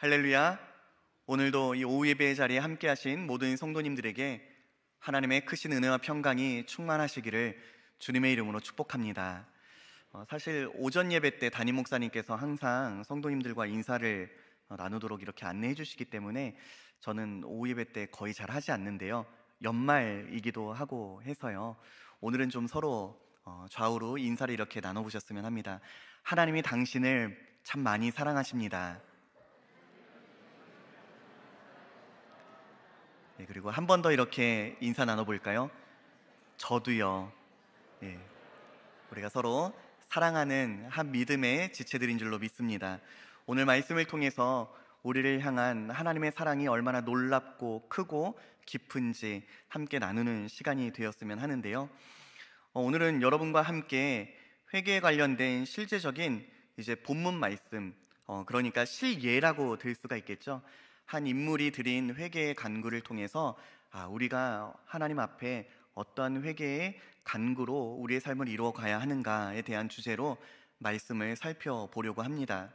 할렐루야. 오늘도 이 오후 예배의 자리에 함께 하신 모든 성도님들에게 하나님의 크신 은혜와 평강이 충만하시기를 주님의 이름으로 축복합니다. 사실 오전 예배 때 담임 목사님께서 항상 성도님들과 인사를 나누도록 이렇게 안내해 주시기 때문에 저는 오후 예배 때 거의 잘 하지 않는데요. 연말이기도 하고 해서요. 오늘은 좀 서로 좌우로 인사를 이렇게 나눠보셨으면 합니다. 하나님이 당신을 참 많이 사랑하십니다. 네, 그리고 한 번 더 이렇게 인사 나눠볼까요? 저도요. 예, 우리가 서로 사랑하는 한 믿음의 지체들인 줄로 믿습니다. 오늘 말씀을 통해서 우리를 향한 하나님의 사랑이 얼마나 놀랍고 크고 깊은지 함께 나누는 시간이 되었으면 하는데요. 오늘은 여러분과 함께 회개에 관련된 실제적인 이제 본문 말씀, 그러니까 실예라고 들 수가 있겠죠. 한 인물이 드린 회개의 간구를 통해서 우리가 하나님 앞에 어떠한 회개의 간구로 우리의 삶을 이루어 가야 하는가에 대한 주제로 말씀을 살펴보려고 합니다.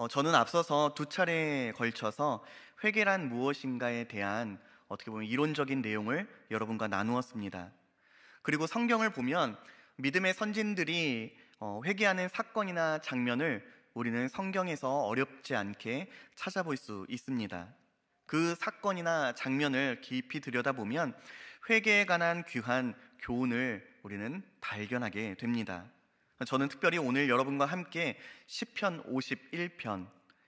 저는 앞서서 두 차례에 걸쳐서 회개란 무엇인가에 대한 어떻게 보면 이론적인 내용을 여러분과 나누었습니다. 그리고 성경을 보면 믿음의 선진들이 회개하는 사건이나 장면을 우리는 성경에서 어렵지 않게 찾아볼 수 있습니다. 그 사건이나 장면을 깊이 들여다보면 회개에 관한 귀한 교훈을 우리는 발견하게 됩니다. 저는 특별히 오늘 여러분과 함께 시편 51편,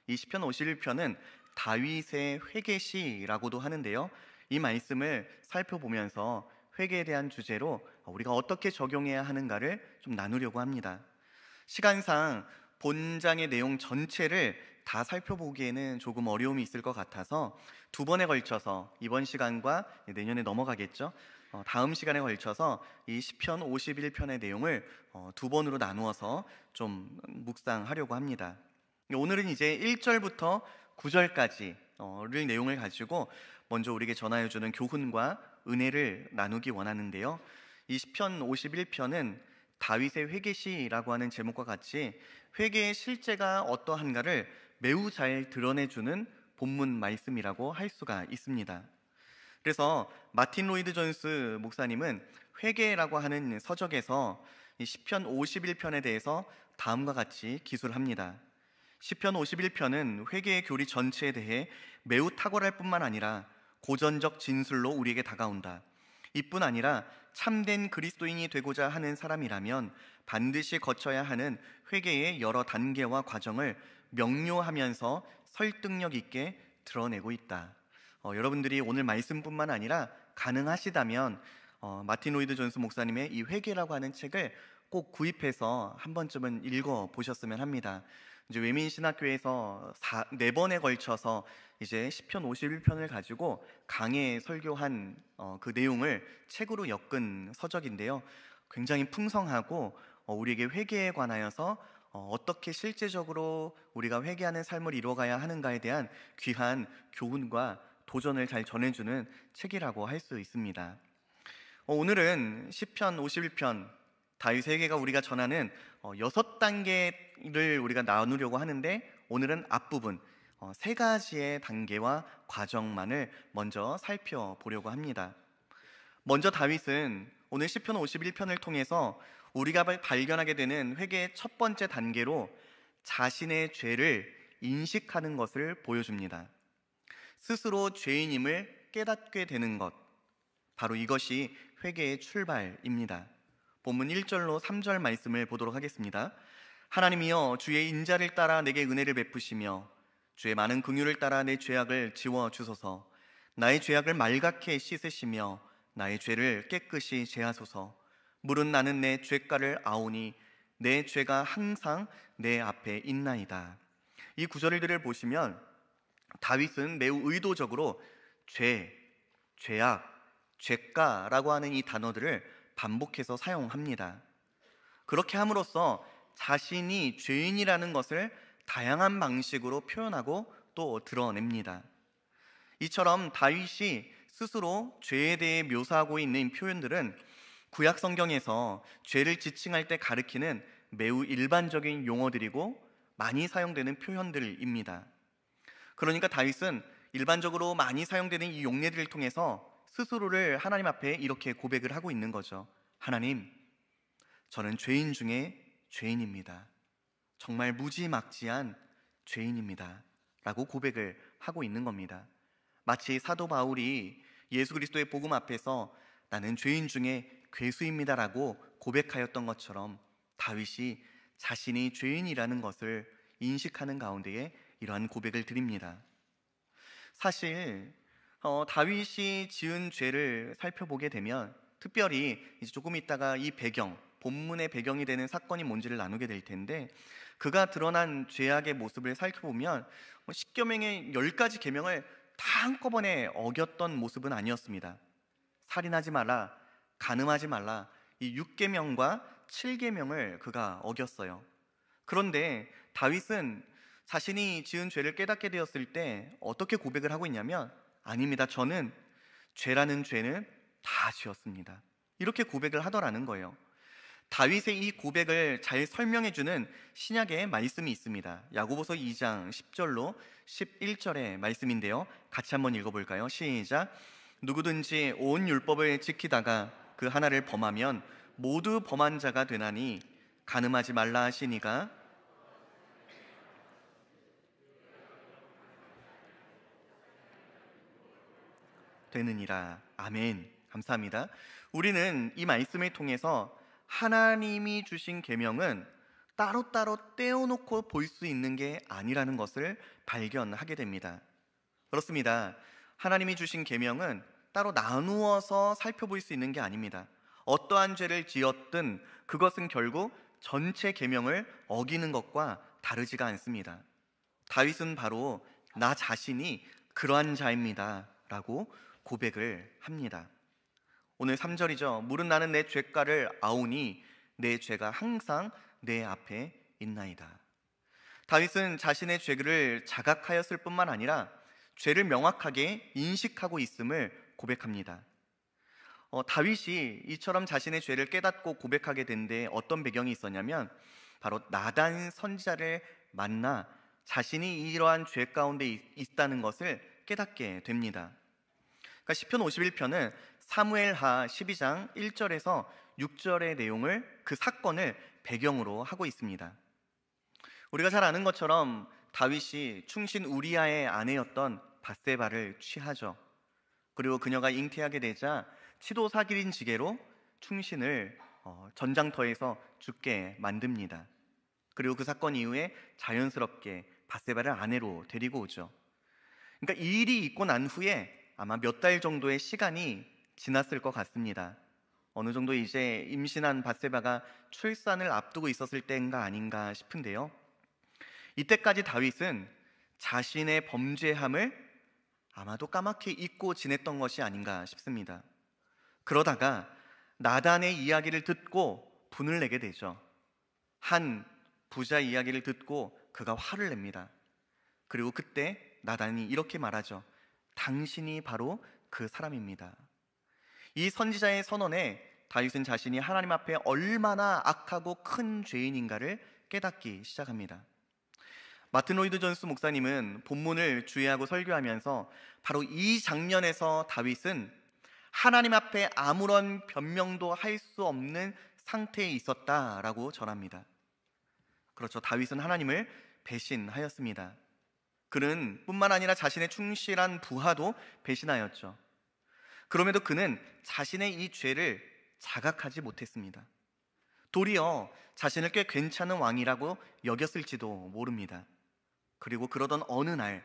이 시편 51편은 다윗의 회개시라고도 하는데요. 이 말씀을 살펴보면서 회개에 대한 주제로 우리가 어떻게 적용해야 하는가를 좀 나누려고 합니다. 시간상 본장의 내용 전체를 다 살펴보기에는 조금 어려움이 있을 것 같아서 두 번에 걸쳐서 이번 시간과 내년에 넘어가겠죠. 다음 시간에 걸쳐서 이 시편 51편의 내용을 두 번으로 나누어서 좀 묵상하려고 합니다. 오늘은 이제 1절부터 9절까지를 내용을 가지고 먼저 우리에게 전하여주는 교훈과 은혜를 나누기 원하는데요. 이 시편 51편은 다윗의 회개시라고 하는 제목과 같이 회개의 실제가 어떠한가를 매우 잘 드러내주는 본문 말씀이라고 할 수가 있습니다. 그래서 마틴 로이드 존스 목사님은 회개라고 하는 서적에서 이 시편 51편에 대해서 다음과 같이 기술합니다. 시편 51편은 회개의 교리 전체에 대해 매우 탁월할 뿐만 아니라 고전적 진술로 우리에게 다가온다. 이뿐 아니라 참된 그리스도인이 되고자 하는 사람이라면 반드시 거쳐야 하는 회개의 여러 단계와 과정을 명료하면서 설득력 있게 드러내고 있다. 여러분들이 오늘 말씀뿐만 아니라 가능하시다면 마틴 로이드 존스 목사님의 이 회개라고 하는 책을 꼭 구입해서 한 번쯤은 읽어 보셨으면 합니다. 이제 외민신학교에서 4번에 걸쳐서 이제 시편 51편을 가지고 강해 설교한 그 내용을 책으로 엮은 서적인데요. 굉장히 풍성하고 우리에게 회개에 관하여서 어떻게 실제적으로 우리가 회개하는 삶을 이루어가야 하는가에 대한 귀한 교훈과 도전을 잘 전해주는 책이라고 할 수 있습니다. 오늘은 시편 51편 다윗의 회개가 우리가 전하는 6단계를 우리가 나누려고 하는데 오늘은 앞부분 3가지의 단계와 과정만을 먼저 살펴보려고 합니다. 먼저 다윗은 오늘 시편 51편을 통해서 우리가 발견하게 되는 회개의 첫 번째 단계로 자신의 죄를 인식하는 것을 보여줍니다. 스스로 죄인임을 깨닫게 되는 것, 바로 이것이 회개의 출발입니다. 본문 1절로 3절 말씀을 보도록 하겠습니다. 하나님이여 주의 인자를 따라 내게 은혜를 베푸시며 주의 많은 긍휼을 따라 내 죄악을 지워 주소서. 나의 죄악을 말갛게 씻으시며 나의 죄를 깨끗이 제하소서. 물은 나는 내 죄가를 아오니 내 죄가 항상 내 앞에 있나이다. 이 구절들을 보시면 다윗은 매우 의도적으로 죄, 죄악, 죄가라고 하는 이 단어들을 반복해서 사용합니다. 그렇게 함으로써 자신이 죄인이라는 것을 다양한 방식으로 표현하고 또 드러냅니다. 이처럼 다윗이 스스로 죄에 대해 묘사하고 있는 표현들은 구약 성경에서 죄를 지칭할 때 가리키는 매우 일반적인 용어들이고 많이 사용되는 표현들입니다. 그러니까 다윗은 일반적으로 많이 사용되는 이 용례들을 통해서 스스로를 하나님 앞에 이렇게 고백을 하고 있는 거죠. 하나님, 저는 죄인 중에 죄인입니다. 정말 무지막지한 죄인입니다. 라고 고백을 하고 있는 겁니다. 마치 사도 바울이 예수 그리스도의 복음 앞에서 나는 죄인 중에 괴수입니다 라고 고백하였던 것처럼 다윗이 자신이 죄인이라는 것을 인식하는 가운데에 이러한 고백을 드립니다. 사실 다윗이 지은 죄를 살펴보게 되면 특별히 이제 조금 있다가 이 배경, 본문의 배경이 되는 사건이 뭔지를 나누게 될 텐데, 그가 드러난 죄악의 모습을 살펴보면 십계명의 10가지 계명을 다 한꺼번에 어겼던 모습은 아니었습니다. 살인하지 말라, 간음하지 말라, 이 6계명과 7계명을 그가 어겼어요. 그런데 다윗은 자신이 지은 죄를 깨닫게 되었을 때 어떻게 고백을 하고 있냐면, 아닙니다, 저는 죄라는 죄는 다 지었습니다, 이렇게 고백을 하더라는 거예요. 다윗의 이 고백을 잘 설명해주는 신약의 말씀이 있습니다. 야고보서 2장 10절로 11절의 말씀인데요, 같이 한번 읽어볼까요? 시작. 누구든지 온 율법을 지키다가 그 하나를 범하면 모두 범한 자가 되나니 간음하지 말라 하시니가 되느니라. 아멘. 감사합니다. 우리는 이 말씀을 통해서 하나님이 주신 계명은 따로따로 떼어놓고 볼 수 있는 게 아니라는 것을 발견하게 됩니다. 그렇습니다. 하나님이 주신 계명은 따로 나누어서 살펴볼 수 있는 게 아닙니다. 어떠한 죄를 지었든 그것은 결국 전체 계명을 어기는 것과 다르지가 않습니다. 다윗은 바로 나 자신이 그러한 자입니다 라고 고백을 합니다. 오늘 3절이죠. 물은 나는 내 죄가를 아오니 내 죄가 항상 내 앞에 있나이다. 다윗은 자신의 죄를 자각하였을 뿐만 아니라 죄를 명확하게 인식하고 있음을 고백합니다. 다윗이 이처럼 자신의 죄를 깨닫고 고백하게 된 데 어떤 배경이 있었냐면, 바로 나단 선지자를 만나 자신이 이러한 죄 가운데 있다는 것을 깨닫게 됩니다. 그러니까 시편 51편은 사무엘하 12장 1절에서 6절의 내용을, 그 사건을 배경으로 하고 있습니다. 우리가 잘 아는 것처럼 다윗이 충신 우리아의 아내였던 밧세바를 취하죠. 그리고 그녀가 잉태하게 되자 치도사기린 지게로 충신을 전장터에서 죽게 만듭니다. 그리고 그 사건 이후에 자연스럽게 밧세바를 아내로 데리고 오죠. 그러니까 이 일이 있고 난 후에 아마 몇 달 정도의 시간이 지났을 것 같습니다. 어느 정도 이제 임신한 밧세바가 출산을 앞두고 있었을 때인가 아닌가 싶은데요, 이때까지 다윗은 자신의 범죄함을 아마도 까맣게 잊고 지냈던 것이 아닌가 싶습니다. 그러다가 나단의 이야기를 듣고 분을 내게 되죠. 한 부자 이야기를 듣고 그가 화를 냅니다. 그리고 그때 나단이 이렇게 말하죠. 당신이 바로 그 사람입니다. 이 선지자의 선언에 다윗은 자신이 하나님 앞에 얼마나 악하고 큰 죄인인가를 깨닫기 시작합니다. 마틴 로이드 존스 목사님은 본문을 주의하고 설교하면서 바로 이 장면에서 다윗은 하나님 앞에 아무런 변명도 할 수 없는 상태에 있었다라고 전합니다. 그렇죠. 다윗은 하나님을 배신하였습니다. 그는 뿐만 아니라 자신의 충실한 부하도 배신하였죠. 그럼에도 그는 자신의 이 죄를 자각하지 못했습니다. 도리어 자신을 꽤 괜찮은 왕이라고 여겼을지도 모릅니다. 그리고 그러던 어느 날,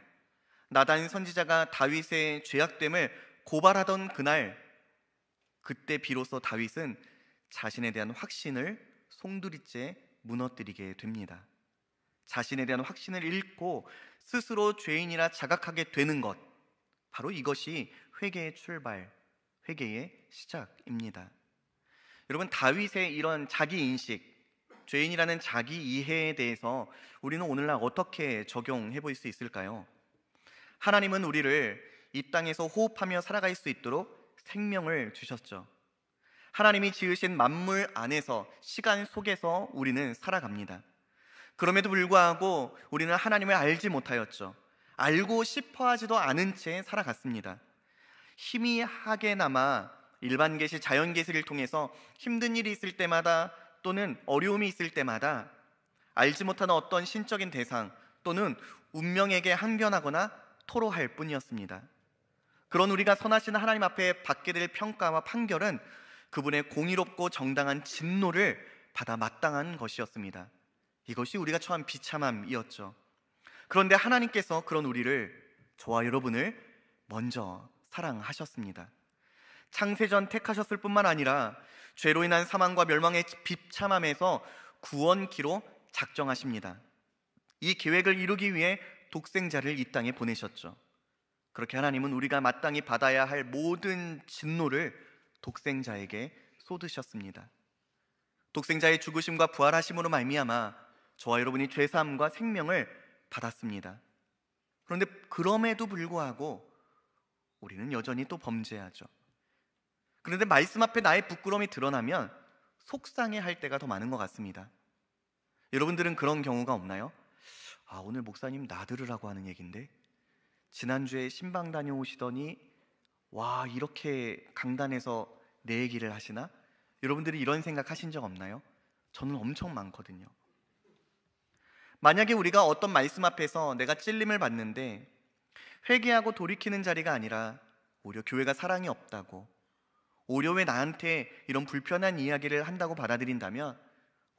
나단 선지자가 다윗의 죄악됨을 고발하던 그날, 그때 비로소 다윗은 자신에 대한 확신을 송두리째 무너뜨리게 됩니다. 자신에 대한 확신을 잃고 스스로 죄인이라 자각하게 되는 것, 바로 이것이 회개의 출발, 회개의 시작입니다. 여러분, 다윗의 이런 자기인식, 죄인이라는 자기 이해에 대해서 우리는 오늘날 어떻게 적용해 볼 수 있을까요? 하나님은 우리를 이 땅에서 호흡하며 살아갈 수 있도록 생명을 주셨죠. 하나님이 지으신 만물 안에서, 시간 속에서 우리는 살아갑니다. 그럼에도 불구하고 우리는 하나님을 알지 못하였죠. 알고 싶어 하지도 않은 채 살아갔습니다. 희미하게나마 일반 계시, 자연 계시를 통해서 힘든 일이 있을 때마다 또는 어려움이 있을 때마다 알지 못하는 어떤 신적인 대상 또는 운명에게 항변하거나 토로할 뿐이었습니다. 그런 우리가 선하신 하나님 앞에 받게 될 평가와 판결은 그분의 공의롭고 정당한 진노를 받아 마땅한 것이었습니다. 이것이 우리가 처한 비참함이었죠. 그런데 하나님께서 그런 우리를, 저와 여러분을 먼저 사랑하셨습니다. 창세전 택하셨을 뿐만 아니라 죄로 인한 사망과 멸망의 비참함에서 구원기로 작정하십니다. 이 계획을 이루기 위해 독생자를 이 땅에 보내셨죠. 그렇게 하나님은 우리가 마땅히 받아야 할 모든 진노를 독생자에게 쏟으셨습니다. 독생자의 죽으심과 부활하심으로 말미암아 저와 여러분이 죄사함과 생명을 받았습니다. 그런데 그럼에도 불구하고 우리는 여전히 또 범죄하죠. 그런데 말씀 앞에 나의 부끄러움이 드러나면 속상해할 때가 더 많은 것 같습니다. 여러분들은 그런 경우가 없나요? 오늘 목사님 나들으라고 하는 얘긴데 지난주에 신방 다녀오시더니 와, 이렇게 강단에서 내 얘기를 하시나? 여러분들이 이런 생각 하신 적 없나요? 저는 엄청 많거든요. 만약에 우리가 어떤 말씀 앞에서 내가 찔림을 받는데 회개하고 돌이키는 자리가 아니라 오히려 교회가 사랑이 없다고, 오히려 왜 나한테 이런 불편한 이야기를 한다고 받아들인다면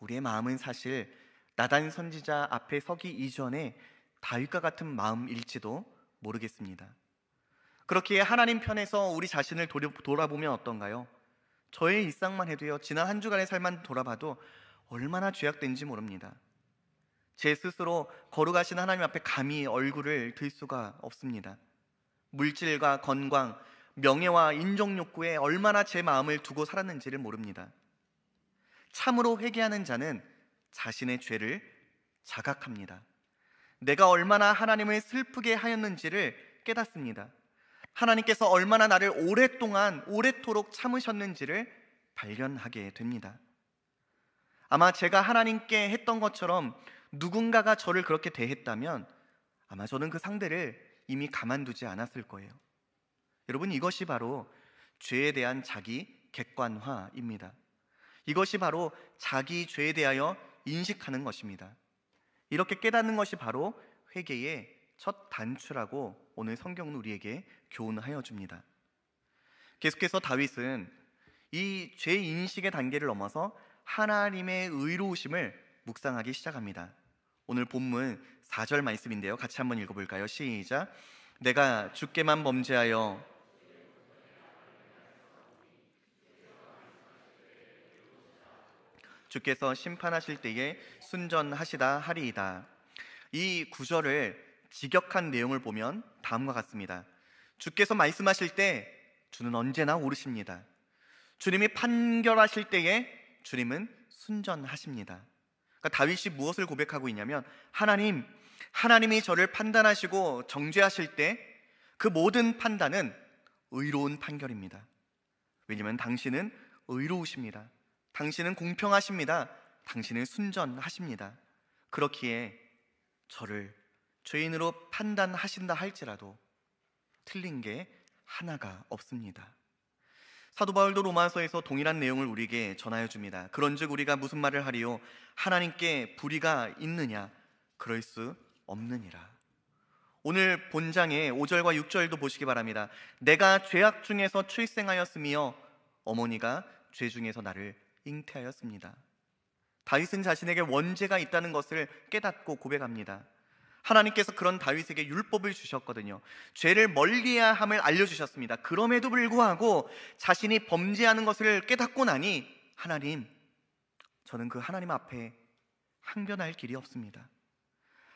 우리의 마음은 사실 나단 선지자 앞에 서기 이전에 다윗과 같은 마음일지도 모르겠습니다. 그렇기에 하나님 편에서 우리 자신을 돌아보면 어떤가요? 저의 일상만 해도요, 지난 한 주간의 삶만 돌아봐도 얼마나 죄악된지 모릅니다. 제 스스로 거룩하신 하나님 앞에 감히 얼굴을 들 수가 없습니다. 물질과 건강, 명예와 인정 욕구에 얼마나 제 마음을 두고 살았는지를 모릅니다. 참으로 회개하는 자는 자신의 죄를 자각합니다. 내가 얼마나 하나님을 슬프게 하였는지를 깨닫습니다. 하나님께서 얼마나 나를 오랫도록 참으셨는지를 발견하게 됩니다. 아마 제가 하나님께 했던 것처럼 누군가가 저를 그렇게 대했다면 아마 저는 그 상대를 이미 가만두지 않았을 거예요. 여러분, 이것이 바로 죄에 대한 자기 객관화입니다. 이것이 바로 자기 죄에 대하여 인식하는 것입니다. 이렇게 깨닫는 것이 바로 회개의 첫 단추라고 오늘 성경은 우리에게 교훈하여 줍니다. 계속해서 다윗은 이 죄 인식의 단계를 넘어서 하나님의 의로우심을 묵상하기 시작합니다. 오늘 본문 4절 말씀인데요, 같이 한번 읽어볼까요? 시작. 내가 주께만 범죄하여 주께서 심판하실 때에 순전하시다 하리이다. 이 구절을 직역한 내용을 보면 다음과 같습니다. 주께서 말씀하실 때 주는 언제나 옳으십니다. 주님이 판결하실 때에 주님은 순전하십니다. 그러니까 다윗이 무엇을 고백하고 있냐면 하나님이 저를 판단하시고 정죄하실 때 그 모든 판단은 의로운 판결입니다. 왜냐하면 당신은 의로우십니다. 당신은 공평하십니다. 당신은 순전하십니다. 그렇기에 저를 죄인으로 판단하신다 할지라도 틀린 게 하나가 없습니다. 사도 바울도 로마서에서 동일한 내용을 우리에게 전하여 줍니다. 그런즉 우리가 무슨 말을 하리요? 하나님께 불의가 있느냐? 그럴 수 없느니라. 오늘 본장의 5절과 6절도 보시기 바랍니다. 내가 죄악 중에서 출생하였으며 어머니가 죄 중에서 나를 잉태하였습니다. 다윗은 자신에게 원죄가 있다는 것을 깨닫고 고백합니다. 하나님께서 그런 다윗에게 율법을 주셨거든요. 죄를 멀리해야 함을 알려주셨습니다. 그럼에도 불구하고 자신이 범죄하는 것을 깨닫고 나니 하나님, 저는 그 하나님 앞에 항변할 길이 없습니다.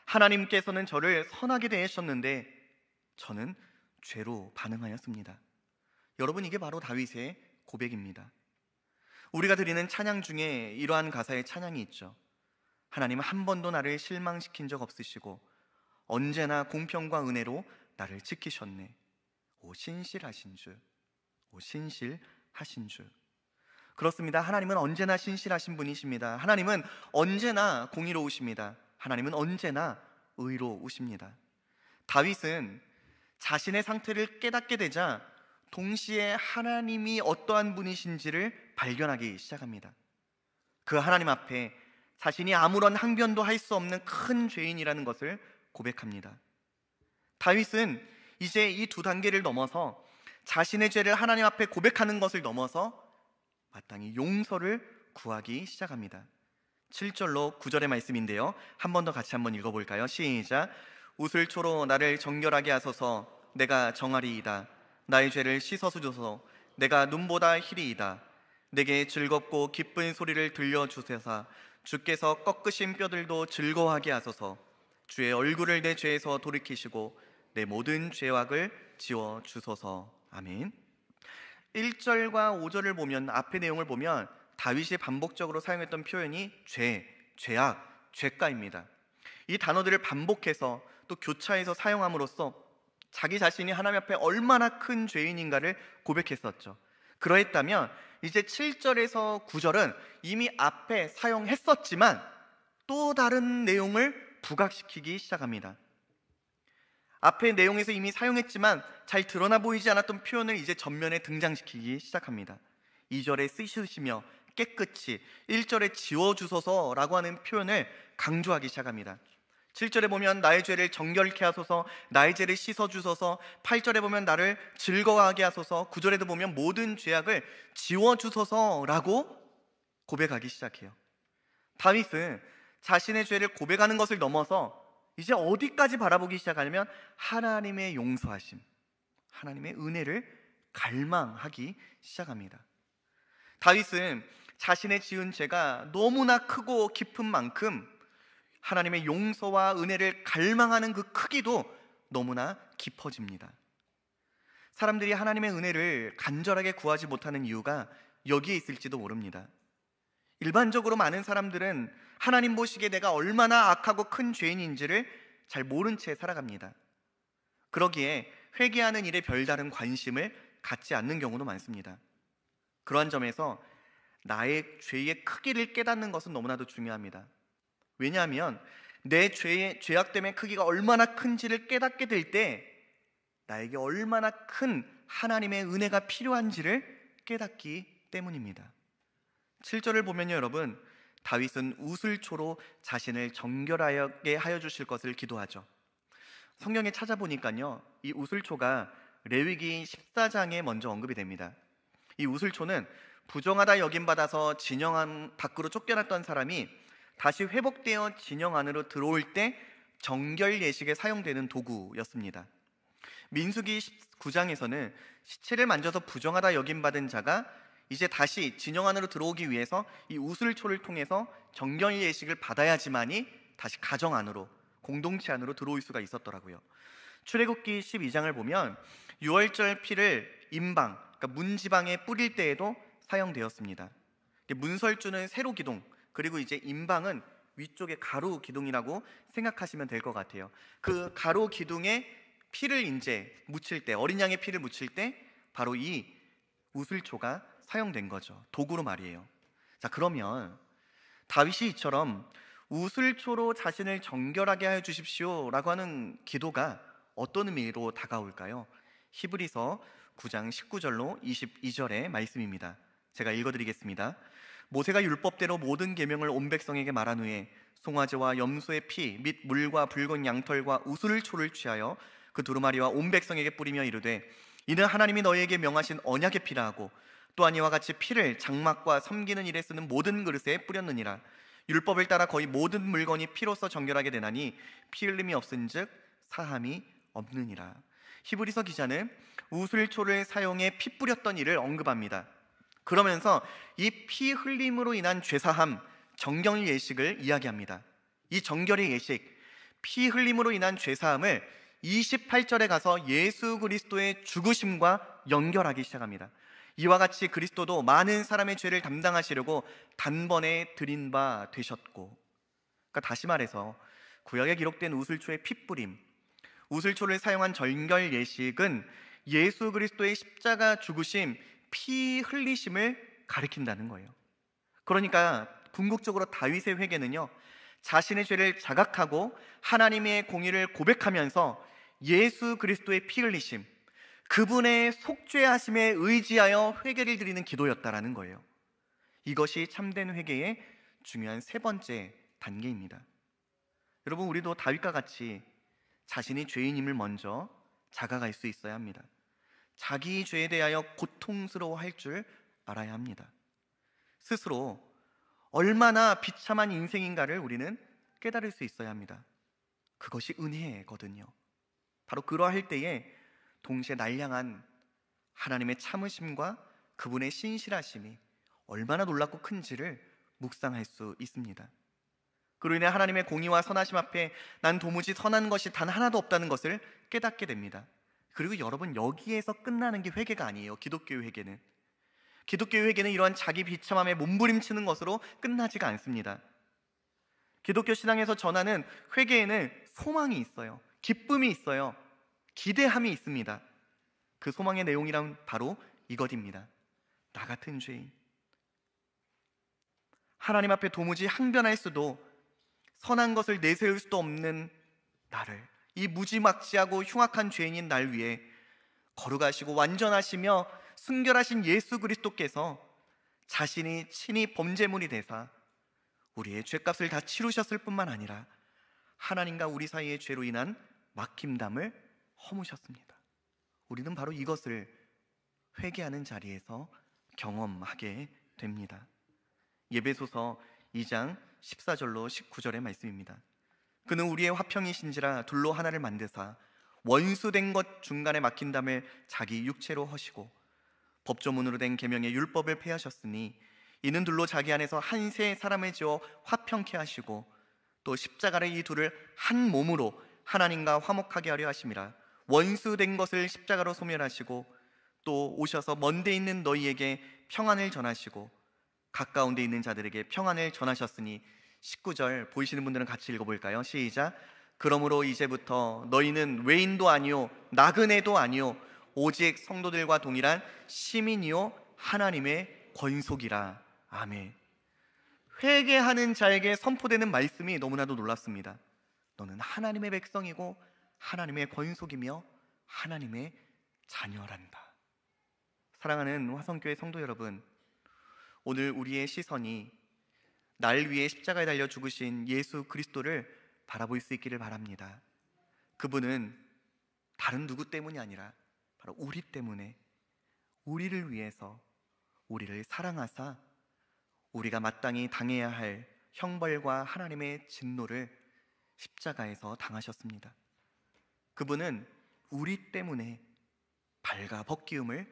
하나님께서는 저를 선하게 대하셨는데 저는 죄로 반응하였습니다. 여러분, 이게 바로 다윗의 고백입니다. 우리가 드리는 찬양 중에 이러한 가사의 찬양이 있죠. 하나님은 한 번도 나를 실망시킨 적 없으시고 언제나 공평과 은혜로 나를 지키셨네. 오 신실하신 주, 오 신실하신 주. 그렇습니다. 하나님은 언제나 신실하신 분이십니다. 하나님은 언제나 공의로우십니다. 하나님은 언제나 의로우십니다. 다윗은 자신의 상태를 깨닫게 되자 동시에 하나님이 어떠한 분이신지를 발견하기 시작합니다. 그 하나님 앞에 자신이 아무런 항변도 할 수 없는 큰 죄인이라는 것을 고백합니다. 다윗은 이제 이 두 단계를 넘어서 자신의 죄를 하나님 앞에 고백하는 것을 넘어서 마땅히 용서를 구하기 시작합니다. 7절로 9절의 말씀인데요, 한 번 더 같이 한번 읽어볼까요? 시작. 우슬초로 나를 정결하게 하소서. 내가 정하리이다. 나의 죄를 씻어주소서. 내가 눈보다 희리이다. 내게 즐겁고 기쁜 소리를 들려주소서. 주께서 꺾으신 뼈들도 즐거워하게 하소서. 주의 얼굴을 내 죄에서 돌이키시고 내 모든 죄악을 지워주소서. 아멘. 1절과 5절을 보면, 앞의 내용을 보면 다윗이 반복적으로 사용했던 표현이 죄, 죄악, 죄가입니다. 이 단어들을 반복해서 또 교차해서 사용함으로써 자기 자신이 하나님 앞에 얼마나 큰 죄인인가를 고백했었죠. 그러했다면 이제 7절에서 9절은 이미 앞에 사용했었지만 또 다른 내용을 부각시키기 시작합니다. 앞의 내용에서 이미 사용했지만 잘 드러나 보이지 않았던 표현을 이제 전면에 등장시키기 시작합니다. 2절에 쓰시며 깨끗이, 1절에 지워주소서라고 하는 표현을 강조하기 시작합니다. 7절에 보면 나의 죄를 정결케 하소서, 나의 죄를 씻어주소서, 8절에 보면 나를 즐거워하게 하소서, 9절에도 보면 모든 죄악을 지워주소서라고 고백하기 시작해요. 다윗은 자신의 죄를 고백하는 것을 넘어서 이제 어디까지 바라보기 시작하냐면 하나님의 용서하심, 하나님의 은혜를 갈망하기 시작합니다. 다윗은 자신의 지은 죄가 너무나 크고 깊은 만큼 하나님의 용서와 은혜를 갈망하는 그 크기도 너무나 깊어집니다. 사람들이 하나님의 은혜를 간절하게 구하지 못하는 이유가 여기에 있을지도 모릅니다. 일반적으로 많은 사람들은 하나님 보시기에 내가 얼마나 악하고 큰 죄인인지를 잘 모른 채 살아갑니다. 그러기에 회개하는 일에 별다른 관심을 갖지 않는 경우도 많습니다. 그러한 점에서 나의 죄의 크기를 깨닫는 것은 너무나도 중요합니다. 왜냐하면 내 죄악됨의 크기가 얼마나 큰지를 깨닫게 될 때 나에게 얼마나 큰 하나님의 은혜가 필요한지를 깨닫기 때문입니다. 7절을 보면요, 여러분, 다윗은 우슬초로 자신을 정결하게 하여 주실 것을 기도하죠. 성경에 찾아보니까요, 이 우슬초가 레위기 14장에 먼저 언급이 됩니다. 이 우슬초는 부정하다 여김받아서 진영 안 밖으로 쫓겨났던 사람이 다시 회복되어 진영 안으로 들어올 때 정결 예식에 사용되는 도구였습니다. 민수기 19장에서는 시체를 만져서 부정하다 여김받은 자가 이제 다시 진영 안으로 들어오기 위해서 이 우슬초를 통해서 정결 예식을 받아야지만이 다시 가정 안으로, 공동체 안으로 들어올 수가 있었더라고요. 출애굽기 12장을 보면 유월절 피를 임방, 그러니까 문지방에 뿌릴 때에도 사용되었습니다. 문설주는 세로 기둥, 그리고 이제 임방은 위쪽에 가로 기둥이라고 생각하시면 될 것 같아요. 그 가로 기둥에 피를 이제 묻힐 때, 어린 양의 피를 묻힐 때 바로 이 우슬초가 사용된 거죠. 도구로 말이에요. 자, 그러면 다윗이 이처럼 우슬초로 자신을 정결하게 하여 주십시오 라고 하는 기도가 어떤 의미로 다가올까요? 히브리서 9장 19절로 22절의 말씀입니다. 제가 읽어드리겠습니다. 모세가 율법대로 모든 계명을 온 백성에게 말한 후에 송아지와 염소의 피 및 물과 붉은 양털과 우슬초를 취하여 그 두루마리와 온 백성에게 뿌리며 이르되 이는 하나님이 너희에게 명하신 언약의 피라 하고 또한 이와 같이 피를 장막과 섬기는 일에 쓰는 모든 그릇에 뿌렸느니라. 율법을 따라 거의 모든 물건이 피로써 정결하게 되나니 피 흘림이 없은즉 사함이 없느니라. 히브리서 기자는 우슬초를 사용해 피 뿌렸던 일을 언급합니다. 그러면서 이 피 흘림으로 인한 죄사함, 정결 예식을 이야기합니다. 이 정결의 예식, 피 흘림으로 인한 죄사함을 28절에 가서 예수 그리스도의 죽으심과 연결하기 시작합니다. 이와 같이 그리스도도 많은 사람의 죄를 담당하시려고 단번에 드린 바 되셨고, 그러니까 다시 말해서 구약에 기록된 우슬초의 핏뿌림, 우슬초를 사용한 정결 예식은 예수 그리스도의 십자가 죽으심, 피 흘리심을 가리킨다는 거예요. 그러니까 궁극적으로 다윗의 회개는요, 자신의 죄를 자각하고 하나님의 공의를 고백하면서 예수 그리스도의 피 흘리심, 그분의 속죄하심에 의지하여 회개를 드리는 기도였다라는 거예요. 이것이 참된 회개의 중요한 세 번째 단계입니다. 여러분, 우리도 다윗과 같이 자신이 죄인임을 먼저 자각할 수 있어야 합니다. 자기 죄에 대하여 고통스러워할 줄 알아야 합니다. 스스로 얼마나 비참한 인생인가를 우리는 깨달을 수 있어야 합니다. 그것이 은혜거든요. 바로 그러할 때에 동시에 날량한 하나님의 참으심과 그분의 신실하심이 얼마나 놀랍고 큰지를 묵상할 수 있습니다. 그로 인해 하나님의 공의와 선하심 앞에 난 도무지 선한 것이 단 하나도 없다는 것을 깨닫게 됩니다. 그리고 여러분, 여기에서 끝나는 게 회개가 아니에요. 기독교의 회개는 이러한 자기 비참함에 몸부림치는 것으로 끝나지가 않습니다. 기독교 신앙에서 전하는 회개에는 소망이 있어요. 기쁨이 있어요. 기대함이 있습니다. 그 소망의 내용이란 바로 이것입니다. 나 같은 죄인, 하나님 앞에 도무지 항변할 수도 선한 것을 내세울 수도 없는 나를, 이 무지막지하고 흉악한 죄인인 날 위해 거룩하시고 완전하시며 순결하신 예수 그리스도께서 자신이 친히 범죄물이 되사 우리의 죄값을 다 치르셨을 뿐만 아니라 하나님과 우리 사이의 죄로 인한 막힘담을 허무셨습니다. 우리는 바로 이것을 회개하는 자리에서 경험하게 됩니다. 예배소서 2장 14절로 19절의 말씀입니다. 그는 우리의 화평이신지라 둘로 하나를 만드사 원수된 것 중간에 막힌 담을 자기 육체로 허시고 법조문으로 된 계명의 율법을 폐하셨으니 이는 둘로 자기 안에서 한 세 사람을 지어 화평케 하시고 또 십자가를 이 둘을 한 몸으로 하나님과 화목하게 하려 하심이라. 원수된 것을 십자가로 소멸하시고 또 오셔서 먼데 있는 너희에게 평안을 전하시고 가까운 데 있는 자들에게 평안을 전하셨으니 19절 보이시는 분들은 같이 읽어볼까요? 시작. 그러므로 이제부터 너희는 외인도 아니요 나그네도 아니요 오직 성도들과 동일한 시민이요 하나님의 권속이라. 아멘. 회개하는 자에게 선포되는 말씀이 너무나도 놀랍습니다. 너는 하나님의 백성이고 하나님의 권속이며 하나님의 자녀란다. 사랑하는 화성교회 성도 여러분, 오늘 우리의 시선이 날 위해 십자가에 달려 죽으신 예수 그리스도를 바라볼 수 있기를 바랍니다. 그분은 다른 누구 때문이 아니라 바로 우리 때문에, 우리를 위해서 우리를 사랑하사 우리가 마땅히 당해야 할 형벌과 하나님의 진노를 십자가에서 당하셨습니다. 그분은 우리 때문에 발가 벗기움을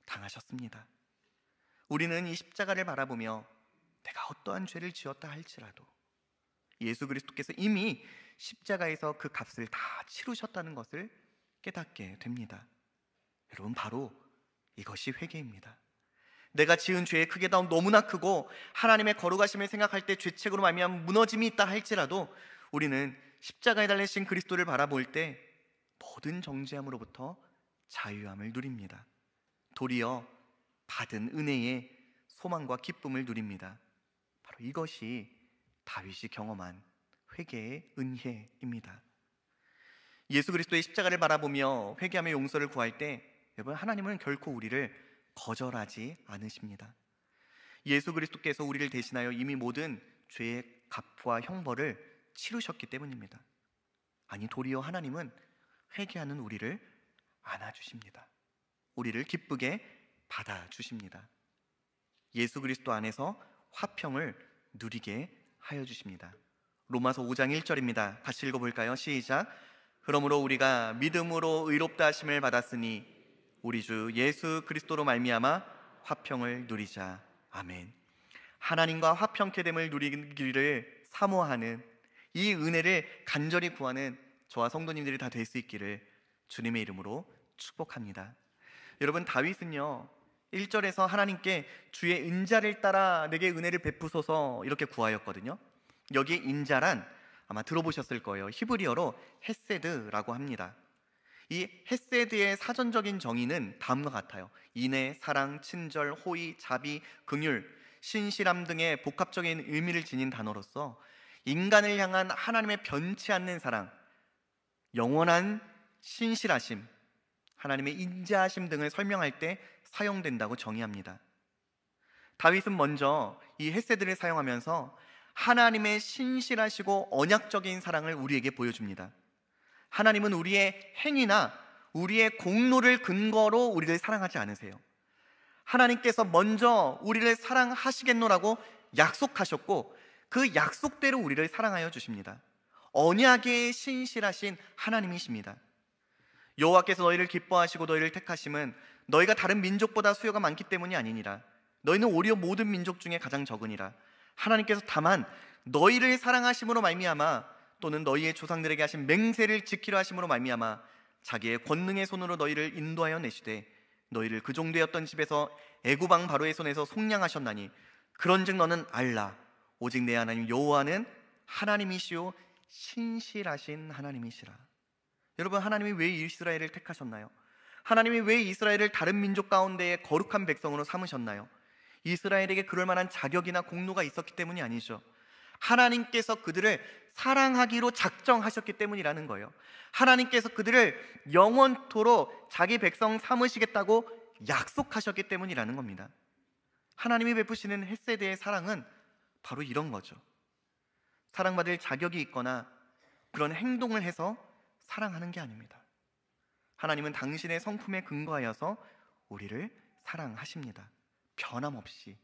당하셨습니다. 우리는 이 십자가를 바라보며 내가 어떠한 죄를 지었다 할지라도 예수 그리스도께서 이미 십자가에서 그 값을 다 치르셨다는 것을 깨닫게 됩니다. 여러분, 바로 이것이 회개입니다. 내가 지은 죄의 크기가 너무나 크고 하나님의 거룩하심을 생각할 때 죄책으로 말미암아 무너짐이 있다 할지라도 우리는 십자가에 달리신 그리스도를 바라볼 때 모든 정죄함으로부터 자유함을 누립니다. 도리어 받은 은혜의 소망과 기쁨을 누립니다. 바로 이것이 다윗이 경험한 회개의 은혜입니다. 예수 그리스도의 십자가를 바라보며 회개하며 용서를 구할 때 여러분, 하나님은 결코 우리를 거절하지 않으십니다. 예수 그리스도께서 우리를 대신하여 이미 모든 죄의 값과 형벌을 치르셨기 때문입니다. 아니, 도리어 하나님은 회개하는 우리를 안아주십니다. 우리를 기쁘게 받아주십니다. 예수 그리스도 안에서 화평을 누리게 하여 주십니다. 로마서 5장 1절입니다. 같이 읽어볼까요? 시작. 그러므로 우리가 믿음으로 의롭다 하심을 받았으니 우리 주 예수 그리스도로 말미암아 화평을 누리자. 아멘. 하나님과 화평케 됨을 누리기를 사모하는 이 은혜를 간절히 구하는 저와 성도님들이 다 될 수 있기를 주님의 이름으로 축복합니다. 여러분, 다윗은요 1절에서 하나님께 주의 인자를 따라 내게 은혜를 베푸소서 이렇게 구하였거든요. 여기 인자란 아마 들어보셨을 거예요. 히브리어로 헤세드라고 합니다. 이 헤세드의 사전적인 정의는 다음과 같아요. 인애, 사랑, 친절, 호의, 자비, 긍휼, 신실함 등의 복합적인 의미를 지닌 단어로서 인간을 향한 하나님의 변치 않는 사랑, 영원한 신실하심, 하나님의 인자하심 등을 설명할 때 사용된다고 정의합니다. 다윗은 먼저 이 헤세드를 사용하면서 하나님의 신실하시고 언약적인 사랑을 우리에게 보여줍니다. 하나님은 우리의 행위나 우리의 공로를 근거로 우리를 사랑하지 않으세요. 하나님께서 먼저 우리를 사랑하시겠노라고 약속하셨고 그 약속대로 우리를 사랑하여 주십니다. 언약에 신실하신 하나님이십니다. 여호와께서 너희를 기뻐하시고 너희를 택하심은 너희가 다른 민족보다 수요가 많기 때문이 아니니라. 너희는 오히려 모든 민족 중에 가장 적으니라. 하나님께서 다만 너희를 사랑하심으로 말미암아 또는 너희의 조상들에게 하신 맹세를 지키려 하심으로 말미암아 자기의 권능의 손으로 너희를 인도하여 내시되 너희를 그 종되었던 집에서 애굽 왕 바로의 손에서 속량하셨나니 그런즉 너는 알라 오직 내 하나님 여호와는 하나님이시요 신실하신 하나님이시라. 여러분, 하나님이 왜 이스라엘을 택하셨나요? 하나님이 왜 이스라엘을 다른 민족 가운데에 거룩한 백성으로 삼으셨나요? 이스라엘에게 그럴 만한 자격이나 공로가 있었기 때문이 아니죠. 하나님께서 그들을 사랑하기로 작정하셨기 때문이라는 거예요. 하나님께서 그들을 영원토록 자기 백성 삼으시겠다고 약속하셨기 때문이라는 겁니다. 하나님이 베푸시는 헷세대의 사랑은 바로 이런 거죠. 사랑받을 자격이 있거나 그런 행동을 해서 사랑하는 게 아닙니다. 하나님은 당신의 성품에 근거하여서 우리를 사랑하십니다. 변함없이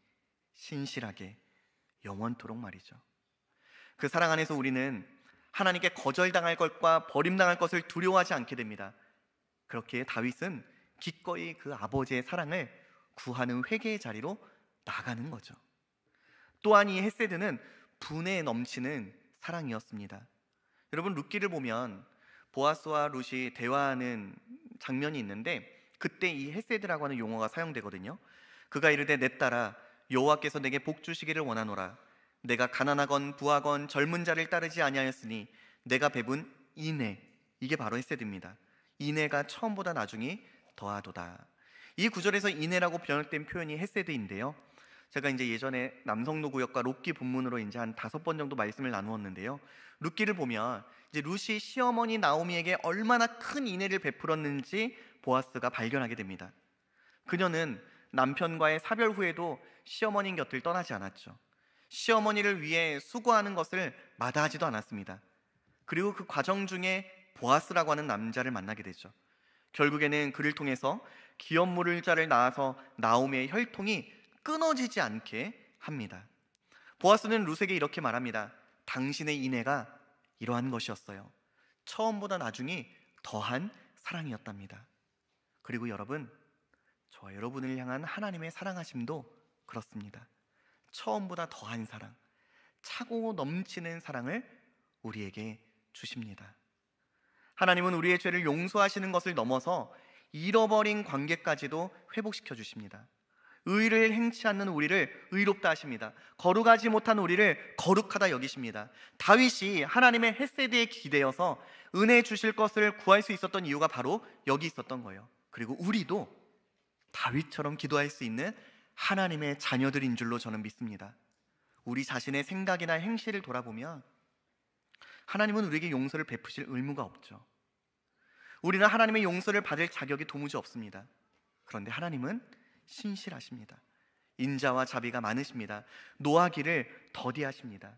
신실하게 영원토록 말이죠. 그 사랑 안에서 우리는 하나님께 거절당할 것과 버림당할 것을 두려워하지 않게 됩니다. 그렇게 다윗은 기꺼이 그 아버지의 사랑을 구하는 회개의 자리로 나가는 거죠. 또한 이 헤세드는 분에 넘치는 사랑이었습니다. 여러분, 룻기를 보면 보아스와 룻이 대화하는 장면이 있는데 그때 이 헤세드라고 하는 용어가 사용되거든요. 그가 이르되 내 딸아 여호와께서 내게 복 주시기를 원하노라. 내가 가난하건 부하건 젊은 자를 따르지 아니하였으니 내가 베분 인애, 이게 바로 헤세드입니다. 인애가 처음보다 나중이 더하도다. 이 구절에서 인애라고 번역된 표현이 헤세드인데요. 제가 이제 예전에 남성노구역과 룻기 본문으로 이제 한 5번 정도 말씀을 나누었는데요. 룻기를 보면 이제 룻이 시어머니 나오미에게 얼마나 큰 인애를 베풀었는지 보아스가 발견하게 됩니다. 그녀는 남편과의 사별 후에도 시어머니 곁을 떠나지 않았죠. 시어머니를 위해 수고하는 것을 마다하지도 않았습니다. 그리고 그 과정 중에 보아스라고 하는 남자를 만나게 되죠. 결국에는 그를 통해서 기업 물을 자를 낳아서 나오미의 혈통이 끊어지지 않게 합니다. 보아스는 룻에게 이렇게 말합니다. 당신의 인애가 이러한 것이었어요. 처음보다 나중이 더한 사랑이었답니다. 그리고 여러분, 저와 여러분을 향한 하나님의 사랑하심도 그렇습니다. 처음보다 더한 사랑, 차고 넘치는 사랑을 우리에게 주십니다. 하나님은 우리의 죄를 용서하시는 것을 넘어서 잃어버린 관계까지도 회복시켜 주십니다. 의를 행치 않는 우리를 의롭다 하십니다. 거룩하지 못한 우리를 거룩하다 여기십니다. 다윗이 하나님의 헤세드에 기대어서 은혜 주실 것을 구할 수 있었던 이유가 바로 여기 있었던 거예요. 그리고 우리도 다윗처럼 기도할 수 있는 하나님의 자녀들인 줄로 저는 믿습니다. 우리 자신의 생각이나 행실을 돌아보면 하나님은 우리에게 용서를 베푸실 의무가 없죠. 우리는 하나님의 용서를 받을 자격이 도무지 없습니다. 그런데 하나님은 신실하십니다. 인자와 자비가 많으십니다. 노하기를 더디하십니다.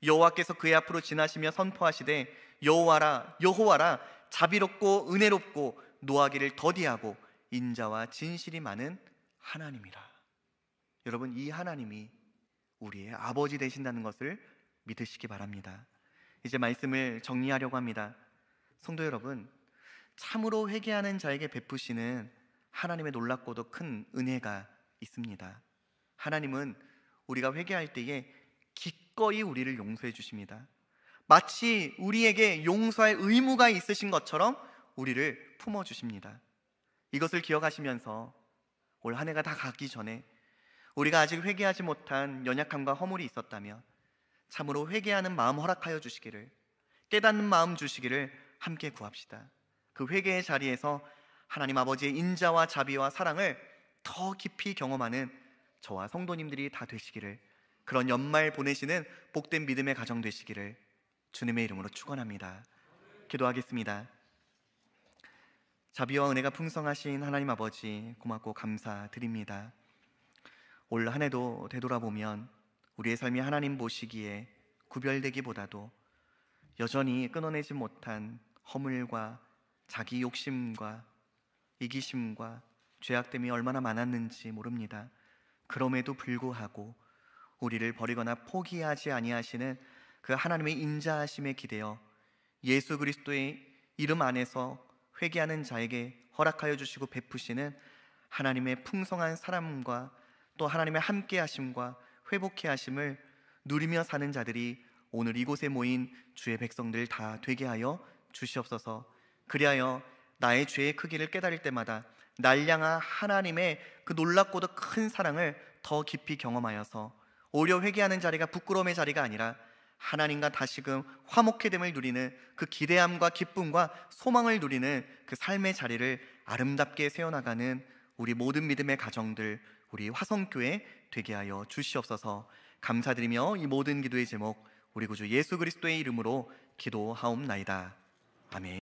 여호와께서 그의 앞으로 지나시며 선포하시되 여호와라 자비롭고 은혜롭고 노하기를 더디하고 인자와 진실이 많은 하나님이라. 여러분, 이 하나님이 우리의 아버지 되신다는 것을 믿으시기 바랍니다. 이제 말씀을 정리하려고 합니다. 성도 여러분, 참으로 회개하는 자에게 베푸시는 하나님의 놀랍고도 큰 은혜가 있습니다. 하나님은 우리가 회개할 때에 기꺼이 우리를 용서해 주십니다. 마치 우리에게 용서할 의무가 있으신 것처럼 우리를 품어주십니다. 이것을 기억하시면서 올 한 해가 다 가기 전에 우리가 아직 회개하지 못한 연약함과 허물이 있었다면 참으로 회개하는 마음 허락하여 주시기를, 깨닫는 마음 주시기를 함께 구합시다. 그 회개의 자리에서 하나님 아버지의 인자와 자비와 사랑을 더 깊이 경험하는 저와 성도님들이 다 되시기를, 그런 연말 보내시는 복된 믿음의 가정 되시기를 주님의 이름으로 축원합니다. 기도하겠습니다. 자비와 은혜가 풍성하신 하나님 아버지, 고맙고 감사드립니다. 올 한 해도 되돌아보면 우리의 삶이 하나님 보시기에 구별되기보다도 여전히 끊어내지 못한 허물과 자기 욕심과 이기심과 죄악됨이 얼마나 많았는지 모릅니다. 그럼에도 불구하고 우리를 버리거나 포기하지 아니하시는 그 하나님의 인자하심에 기대어 예수 그리스도의 이름 안에서 회개하는 자에게 허락하여 주시고 베푸시는 하나님의 풍성한 사랑과 또 하나님의 함께 하심과 회복해 하심을 누리며 사는 자들이 오늘 이곳에 모인 주의 백성들 다 되게 하여 주시옵소서. 그리하여 나의 죄의 크기를 깨달을 때마다 날 향한 하나님의 그 놀랍고도 큰 사랑을 더 깊이 경험하여서 오히려 회개하는 자리가 부끄러움의 자리가 아니라 하나님과 다시금 화목해 됨을 누리는 그 기대함과 기쁨과 소망을 누리는 그 삶의 자리를 아름답게 세워나가는 우리 모든 믿음의 가정들, 우리 화성교회 되게 하여 주시옵소서. 감사드리며 이 모든 기도의 제목 우리 구주 예수 그리스도의 이름으로 기도하옵나이다. 아멘.